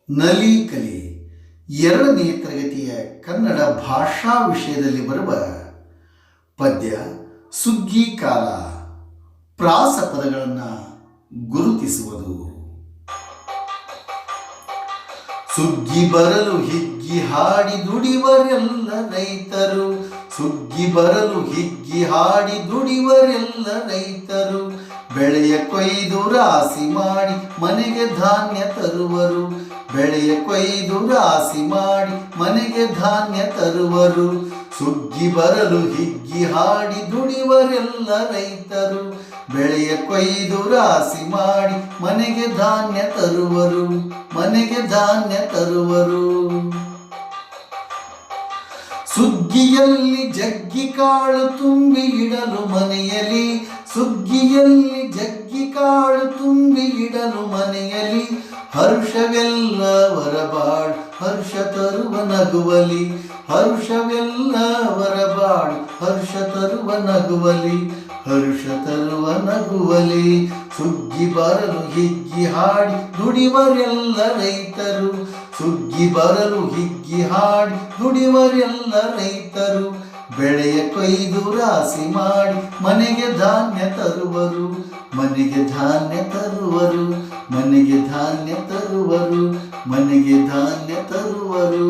ನಲಿ ಕಲಿ ಎರಡನೇ ತರಗತಿಯ ಕನ್ನಡ ಭಾಷಾ ವಿಷಯದಲ್ಲಿ ಬರುವ ಪದ್ಯ ಸುಗ್ಗಿ ಕಾಲ ಪ್ರಾಸ ಪದಗಳನ್ನು ಗುರುತಿಸುವುದು. ಸುಗ್ಗಿ ಬರಲು ಹಿಗ್ಗಿ ಹಾಡಿ ದುಡಿವರೆಲ್ಲ ರೈತರು, ಸುಗ್ಗಿ ಬರಲು ಹಿಗ್ಗಿ ಹಾಡಿ ದುಡಿವರೆಲ್ಲ ರೈತರು, ಬೆಳೆಯ ಕೊಯ್ದು ರಾಶಿ ಮಾಡಿ ಮನೆಗೆ ಧಾನ್ಯ ತರುವರು, ಬೆಳೆಯ ಕೊಯ್ದು ರಾಶಿ ಮಾಡಿ ಮನೆಗೆ ಧಾನ್ಯ ತರುವರು. ಸುಗ್ಗಿ ಬರಲು ಹಿಗ್ಗಿ ಹಾಡಿ ದುಡಿವರೆಲ್ಲ ರೈತರು, ಬೆಳೆಯ ಕೊಯ್ದು ರಾಶಿ ಮಾಡಿ ಮನೆಗೆ ಧಾನ್ಯ ತರುವರು, ಮನೆಗೆ ಧಾನ್ಯ ತರುವರು. ಸುಗ್ಗಿಯಲ್ಲಿ ಜಗ್ಗಿ ಕಾಳು ತುಂಬಿ ಇಡಲು ಮನೆಯಲ್ಲಿ, ಸುಗ್ಗಿಯಲ್ಲಿ ಜಗ್ಗಿ ಕಾಳು ತುಂಬಿ ಇಡಲು ಮನೆಯಲ್ಲಿ, ಹರ್ಷವೆಲ್ಲ ವರಬಾಳು ಹರ್ಷ ತರುವ ನಗುವಲಿ, ಹರ್ಷವೆಲ್ಲ ವರಬಾಳು ಹರ್ಷ ತರುವ ನಗುವಲಿ, ಹರ್ಷ ತರುವ ನಗುವಲಿ. ಸುಗ್ಗಿ ಬರಲು ಹಿಗ್ಗಿ ಹಾಡಿ ದುಡಿವರೆಲ್ಲ ರೈತರು, ಸುಗ್ಗಿ ಬರಲು ಹಿಗ್ಗಿ ಹಾಡಿ ದುಡಿವರೆಲ್ಲ ರೈತರು, ಬೆಳೆಯ ಕೊಯ್ದು ರಾಶಿ ಮಾಡಿ ಮನೆಗೆ ಧಾನ್ಯ ತರುವರು, ಮನೆಗೆ ಧಾನ್ಯ ತರುವರು, ಮನೆಗೆ ಧಾನ್ಯ ತರುವರು, ಮನೆಗೆ ಧಾನ್ಯ ತರುವರು.